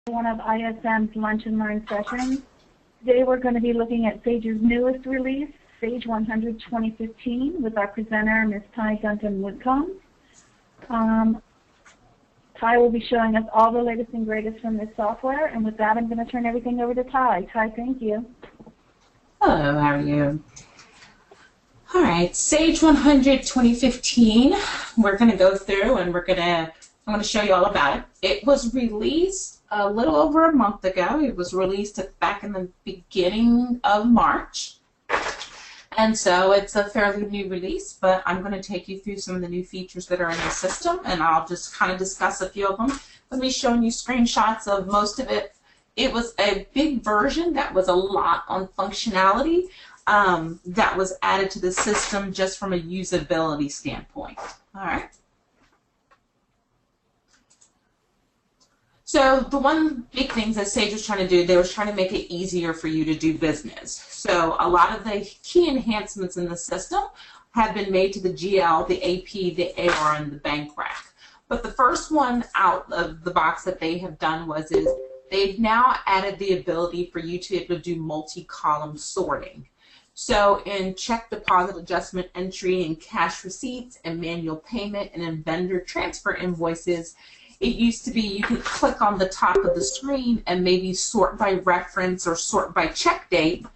One of ISM's Lunch and Learn sessions. Today we're going to be looking at Sage's newest release, Sage 100 2015, with our presenter, Ms. Ty Duncan-Woodcomb. Ty will be showing us all the latest and greatest from this software, and with that I'm going to turn everything over to Ty. Ty, thank you. Hello, how are you? All right, Sage 100 2015, we're going to go through and I'm going to show you all about it. It was released a little over a month ago. It was released back in the beginning of March. And so it's a fairly new release, but I'm going to take you through some of the new features that are in the system, and I'll just kind of discuss a few of them. Let me show you screenshots of most of it. It was a big version that was a lot on functionality that was added to the system just from a usability standpoint. All right. So the one big thing that Sage was trying to do, they were trying to make it easier for you to do business. So a lot of the key enhancements in the system have been made to the GL, the AP, the AR, and the bank rack. But the first one out of the box that they have done is they've now added the ability for you to be able to do multi-column sorting. So in check deposit adjustment entry and cash receipts and manual payment and in vendor transfer invoices, it used to be you could click on the top of the screen and maybe sort by reference or sort by check date,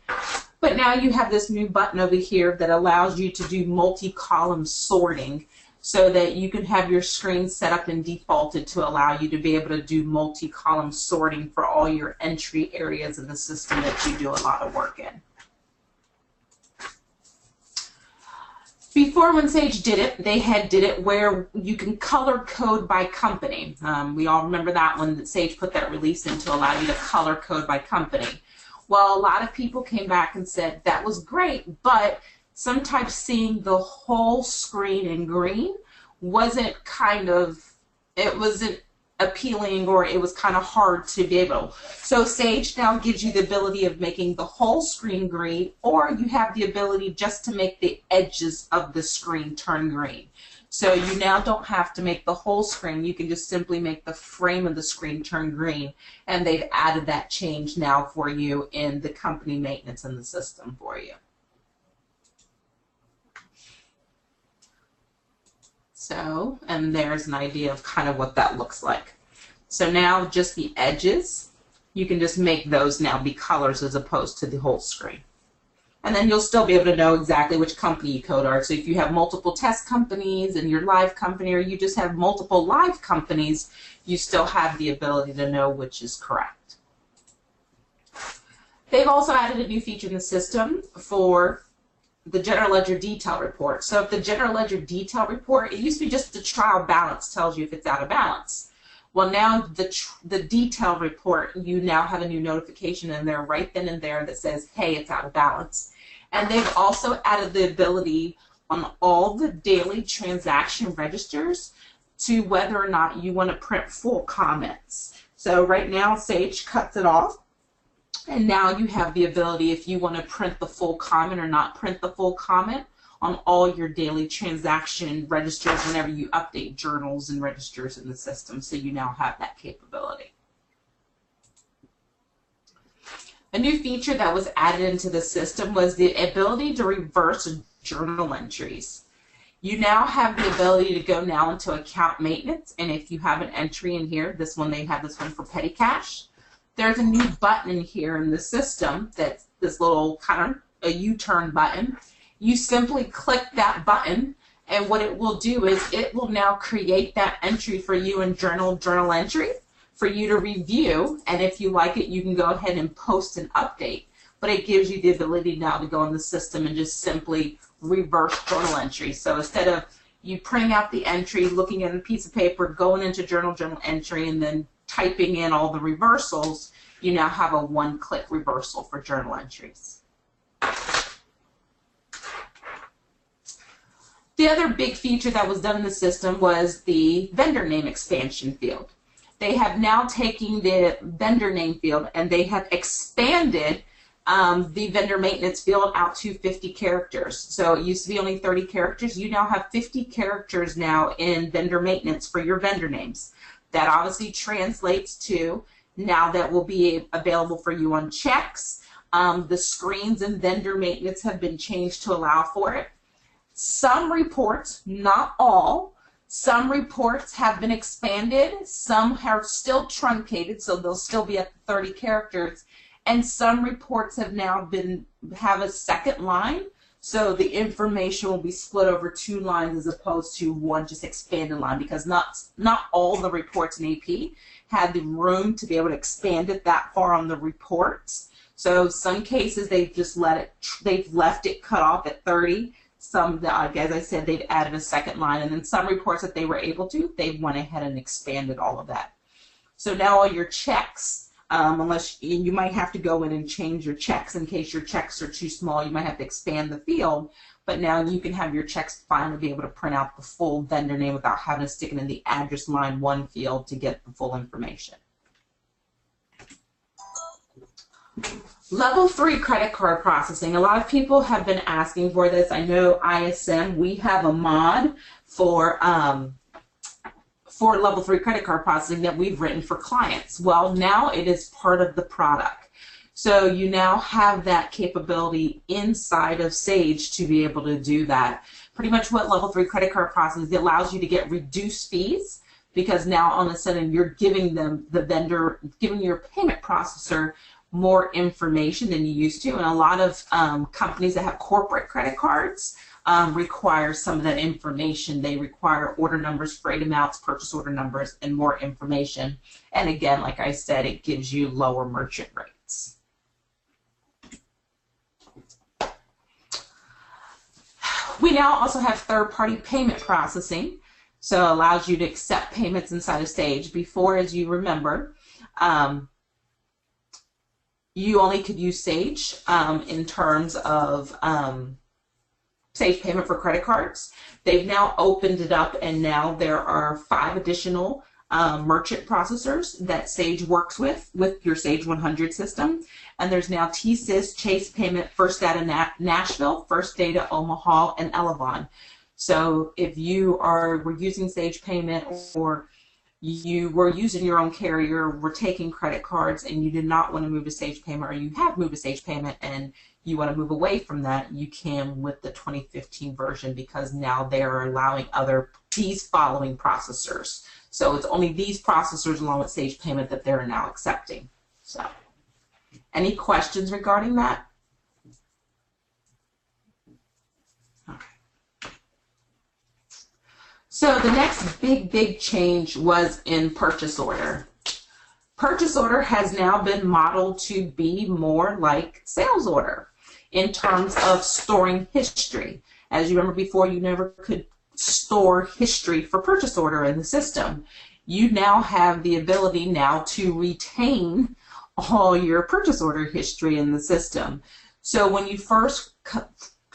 but now you have this new button over here that allows you to do multi-column sorting so that you can have your screen set up and defaulted to allow you to be able to do multi-column sorting for all your entry areas in the system that you do a lot of work in. Before, when Sage did it, they did it where you can color code by company. We all remember that one, that Sage put that release in to allow you to color code by company. Well, a lot of people came back and said that was great, but sometimes seeing the whole screen in green wasn't appealing, or it was kind of hard to be able. So Sage now gives you the ability of making the whole screen green, or you have the ability just to make the edges of the screen turn green. So you now don't have to make the whole screen. You can just simply make the frame of the screen turn green, and they've added that change now for you in the company maintenance in the system for you. So, and there's an idea of kind of what that looks like. So now just the edges, you can just make those now be colors as opposed to the whole screen. And then you'll still be able to know exactly which company you code are. So if you have multiple test companies in your live company, or you just have multiple live companies, you still have the ability to know which is correct. They've also added a new feature in the system for the general ledger detail report. So if the general ledger detail report, it used to be just the trial balance tells you if it's out of balance. Well, now the detail report, you now have a new notification in there right then and there that says, hey, it's out of balance. And they've also added the ability on all the daily transaction registers to whether or not you want to print full comments. So right now, Sage cuts it off. And now you have the ability, if you want to print the full comment or not print the full comment on all your daily transaction registers whenever you update journals and registers in the system. So you now have that capability. A new feature that was added into the system was the ability to reverse journal entries. You now have the ability to go now into account maintenance, and if you have an entry in here, this one, they have this one for petty cash. There's a new button in here in the system that's this little kind of a U-turn button. You simply click that button, and what it will do is it will now create that entry for you in journal entry for you to review, and if you like it, you can go ahead and post an update. But it gives you the ability now to go in the system and just simply reverse journal entry. So instead of you printing out the entry, looking at a piece of paper, going into journal entry, and then typing in all the reversals, you now have a one-click reversal for journal entries. The other big feature that was done in the system was the vendor name expansion field. They have now taken the vendor name field and they have expanded the vendor maintenance field out to 50 characters. So it used to be only 30 characters. You now have 50 characters now in vendor maintenance for your vendor names. That obviously translates to now that will be available for you on checks. The screens and vendor maintenance have been changed to allow for it. Some reports, not all, some reports have been expanded, some are still truncated, so they'll still be at 30 characters, and some reports have now have a second line, so the information will be split over 2 lines as opposed to one just expanded line, because not all the reports in AP had the room to be able to expand it that far on the reports. So some cases they've just they've left it cut off at 30. Some, as I said, they've added a second line, and then some reports that they were able to, they went ahead and expanded all of that. So now all your checks, unless you might have to go in and change your checks in case your checks are too small, you might have to expand the field, but now you can have your checks finally be able to print out the full vendor name without having to stick it in the address line 1 field to get the full information. Level 3 credit card processing. A lot of people have been asking for this. I know ISM, we have a mod for level 3 credit card processing that we've written for clients. Well, now it is part of the product. So you now have that capability inside of Sage to be able to do that. Pretty much what level 3 credit card processing is, it allows you to get reduced fees, because now all of a sudden you're giving them, the vendor, giving your payment processor more information than you used to, and a lot of companies that have corporate credit cards require some of that information. They require order numbers, freight amounts, purchase order numbers, and more information. And again, like I said, it gives you lower merchant rates. We now also have third-party payment processing, so it allows you to accept payments inside of Sage. Before, as you remember, you only could use Sage in terms of Sage payment for credit cards. They've now opened it up, and now there are 5 additional merchant processors that Sage works with your Sage 100 system. And there's now TSYS, Chase Payment, First Data Nashville, First Data Omaha, and Elevon. So if you were using Sage Payment, or you were using your own carrier, were taking credit cards, and you did not want to move to Sage Payment, or you have moved to Sage Payment and you want to move away from that, you can with the 2015 version, because now they're allowing these following processors. So it's only these processors along with Sage Payment that they're now accepting. So, any questions regarding that? So the next big change was in purchase order. Purchase order has now been modeled to be more like sales order in terms of storing history. As you remember before, you never could store history for purchase order in the system. You now have the ability now to retain all your purchase order history in the system. So when you first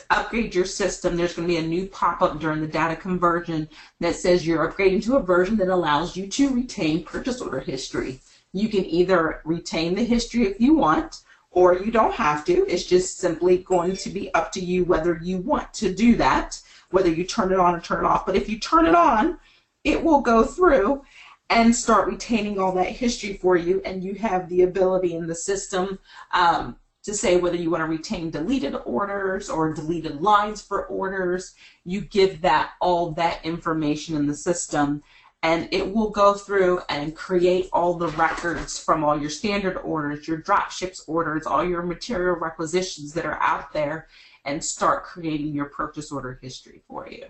upgrade your system, there's going to be a new pop-up during the data conversion that says you're upgrading to a version that allows you to retain purchase order history. You can either retain the history if you want, or you don't have to. It's just simply going to be up to you whether you want to do that, whether you turn it on or turn it off. But if you turn it on, it will go through and start retaining all that history for you, and you have the ability in the system to say whether you want to retain deleted orders or deleted lines for orders. You give all that information in the system, and it will go through and create all the records from all your standard orders, your drop ships orders, all your material requisitions that are out there, and start creating your purchase order history for you.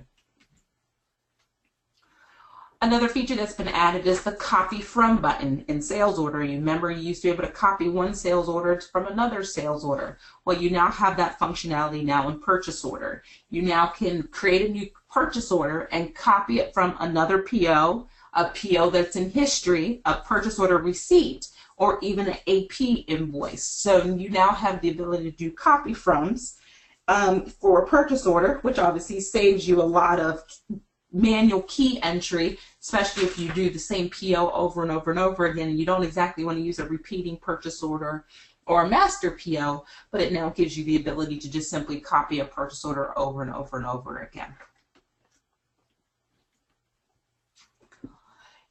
Another feature that's been added is the copy from button in sales order. You remember you used to be able to copy one sales order from another sales order. Well, you now have that functionality now in purchase order. You now can create a new purchase order and copy it from another PO, a PO that's in history, a purchase order receipt, or even an AP invoice. So you now have the ability to do copy froms for a purchase order, which obviously saves you a lot of manual key entry, especially if you do the same PO over and over and over again, and you don't exactly want to use a repeating purchase order or a master PO, but it now gives you the ability to just simply copy a purchase order over and over and over again.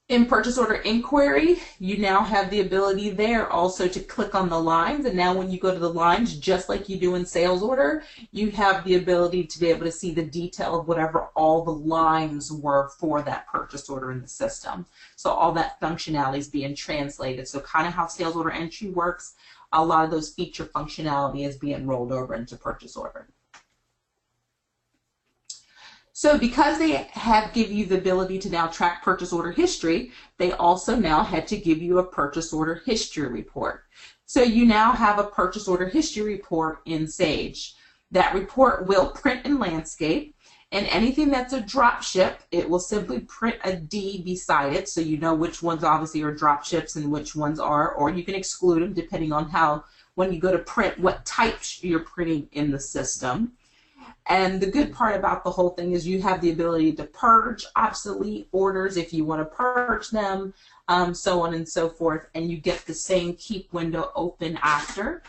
In purchase order inquiry, you now have the ability there also to click on the lines, and now when you go to the lines, just like you do in sales order, you have the ability to be able to see the detail of whatever all the lines were for that purchase order in the system. So all that functionality is being translated. So kind of how sales order entry works, a lot of those feature functionality is being rolled over into purchase order. So because they have give you the ability to now track purchase order history, they also now had to give you a purchase order history report. So you now have a purchase order history report in Sage. That report will print in landscape, and anything that's a drop ship, it will simply print a D beside it, so you know which ones obviously are drop ships and which ones are, or you can exclude them depending on how, when you go to print, what types you're printing in the system. And the good part about the whole thing is you have the ability to purge obsolete orders if you want to purge them, so on and so forth, and you get the same keep window open after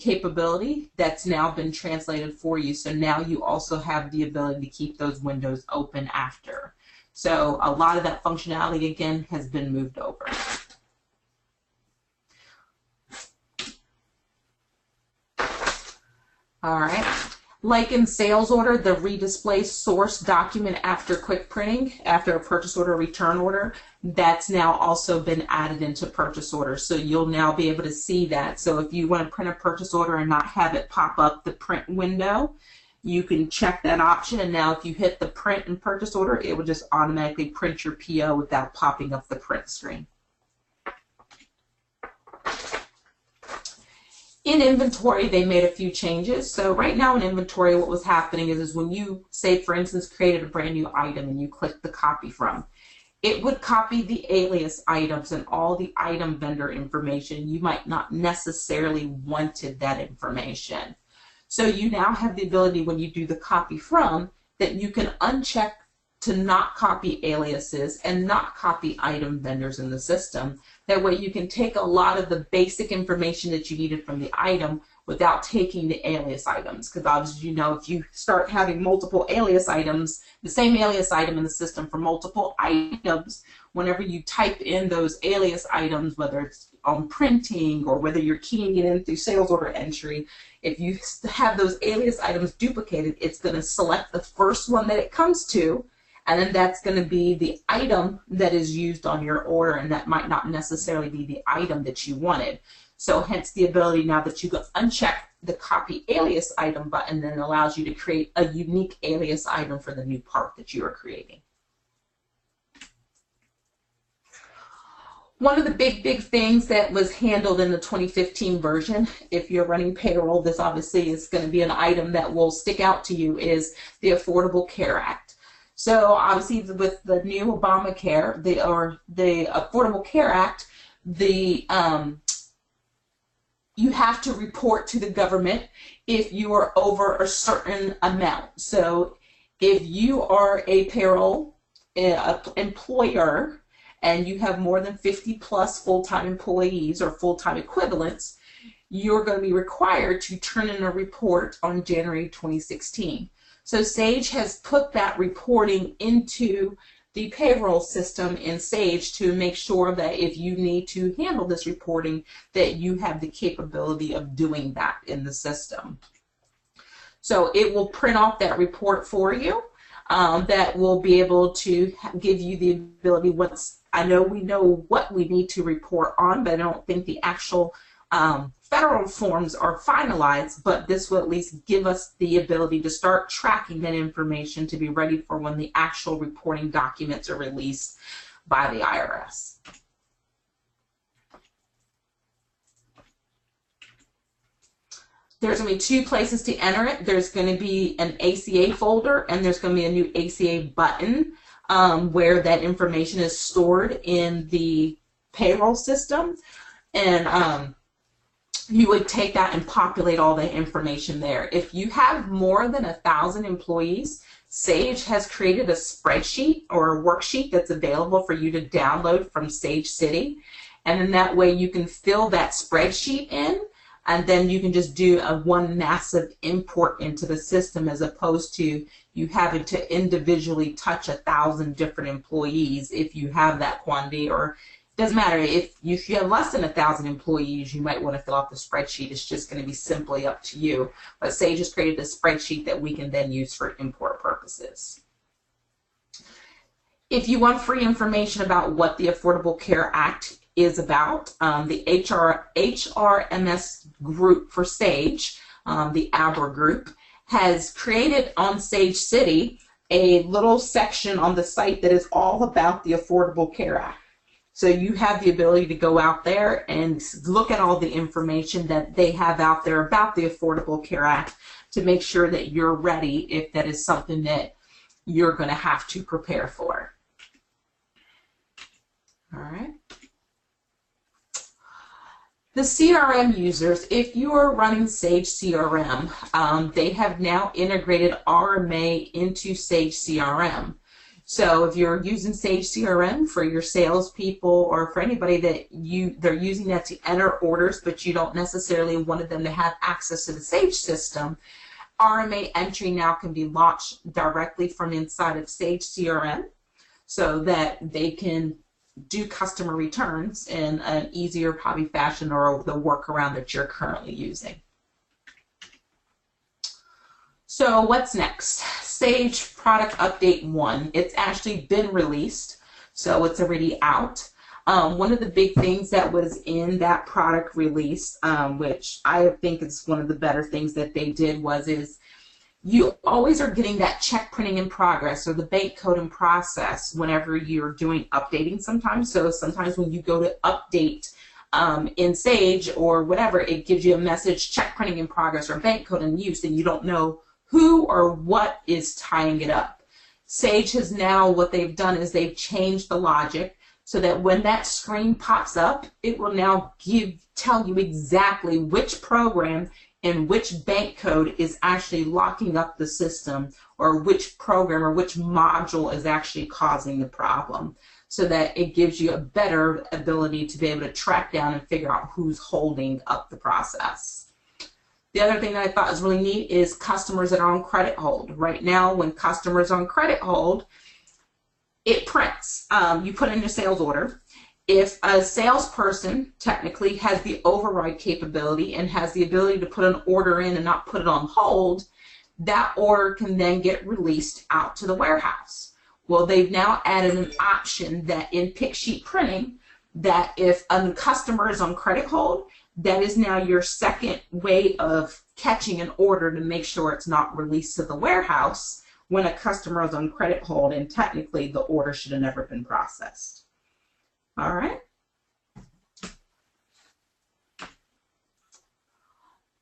capability that's now been translated for you. So now you also have the ability to keep those windows open after. So a lot of that functionality again has been moved over. All right. Like in sales order, the redisplay source document after quick printing, after a purchase order return order, that's now also been added into purchase order. So you'll now be able to see that. So if you want to print a purchase order and not have it pop up the print window, you can check that option. And now if you hit the print and purchase order, it will just automatically print your PO without popping up the print screen. In inventory, they made a few changes. So right now in inventory, what was happening is when you, say for instance, created a brand new item and you click the copy from, it would copy the alias items and all the item vendor information. You might not necessarily wanted that information. So you now have the ability when you do the copy from that you can uncheck to not copy aliases and not copy item vendors in the system. That way you can take a lot of the basic information that you needed from the item without taking the alias items. Because obviously, you know, if you start having multiple alias items, the same alias item in the system for multiple items, whenever you type in those alias items, whether it's on printing or whether you're keying it in through sales order entry, if you have those alias items duplicated, it's going to select the first one that it comes to, and then that's going to be the item that is used on your order, and that might not necessarily be the item that you wanted. So hence the ability now that you can uncheck the copy alias item button, then allows you to create a unique alias item for the new part that you are creating. One of the big things that was handled in the 2015 version, if you're running payroll, this obviously is going to be an item that will stick out to you, is the Affordable Care Act. So obviously with the new Obamacare, the Affordable Care Act, you have to report to the government if you are over a certain amount. So if you are a payroll employer and you have more than 50 plus full-time employees or full-time equivalents, you're going to be required to turn in a report on January 2016. So Sage has put that reporting into the payroll system in Sage to make sure that if you need to handle this reporting, that you have the capability of doing that in the system. So it will print off that report for you. That will be able to give you the ability, I know we know what we need to report on, but I don't think the actual federal forms are finalized, but this will at least give us the ability to start tracking that information to be ready for when the actual reporting documents are released by the IRS. There's going to be two places to enter it. There's going to be an ACA folder, and there's going to be a new ACA button where that information is stored in the payroll system. And you would take that and populate all the information there. If you have more than 1,000 employees, Sage has created a spreadsheet or a worksheet that's available for you to download from Sage City. And in that way you can fill that spreadsheet in and then you can just do a one massive import into the system, as opposed to you having to individually touch 1,000 different employees if you have that quantity. Or it doesn't matter, if you have less than 1,000 employees, you might want to fill out the spreadsheet. It's just going to be simply up to you. But Sage has created a spreadsheet that we can then use for import purposes. If you want free information about what the Affordable Care Act is about, the HRMS group for Sage, the ABRA group, has created on Sage City a little section on the site that is all about the Affordable Care Act. So you have the ability to go out there and look at all the information that they have out there about the Affordable Care Act to make sure that you're ready if that is something that you're going to have to prepare for. All right. The CRM users, if you are running Sage CRM, they have now integrated RMA into Sage CRM. So if you're using Sage CRM for your salespeople or for anybody that they're using that to enter orders, but you don't necessarily want them to have access to the Sage system, RMA entry now can be launched directly from inside of Sage CRM so that they can do customer returns in an easier probably fashion or the workaround that you're currently using. So what's next? Sage Product Update 1. It's actually been released, so it's already out. One of the big things that was in that product release, which I think is one of the better things that they did, is you always are getting that check printing in progress or the bank code in process whenever you're doing updating sometimes. So sometimes when you go to update in Sage or whatever, it gives you a message, check printing in progress or bank code in use, and you don't know who or what is tying it up. Sage has now, what they've done is they've changed the logic so that when that screen pops up, it will now tell you exactly which program and which bank code is actually locking up the system, or which program or which module is actually causing the problem, so that it gives you a better ability to be able to track down and figure out who's holding up the process. The other thing that I thought was really neat is customers that are on credit hold. Right now, when customers are on credit hold, it prints. You put in your sales order. If a salesperson technically has the override capability and has the ability to put an order in and not put it on hold, that order can then get released out to the warehouse. Well, they've now added an option that in pick sheet printing, that if a customer is on credit hold, that is now your second way of catching an order to make sure it's not released to the warehouse when a customer is on credit hold, and technically the order should have never been processed. All right.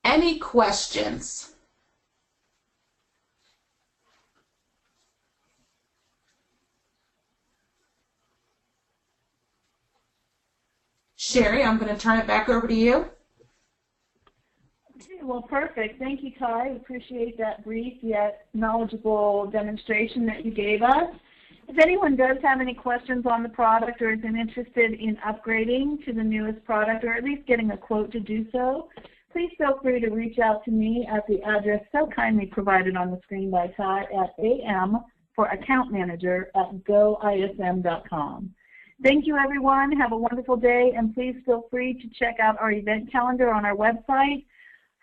Any questions? Sherry, I'm going to turn it back over to you. Okay, well, perfect. Thank you, Ty. Appreciate that brief yet knowledgeable demonstration that you gave us. If anyone does have any questions on the product or is interested in upgrading to the newest product, or at least getting a quote to do so, please feel free to reach out to me at the address so kindly provided on the screen by Ty at am for account manager at goism.com. Thank you, everyone. Have a wonderful day, and please feel free to check out our event calendar on our website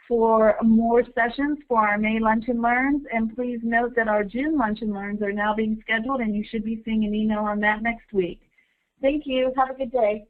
for more sessions for our May Lunch and Learns, and please note that our June Lunch and Learns are now being scheduled, and you should be seeing an email on that next week. Thank you. Have a good day.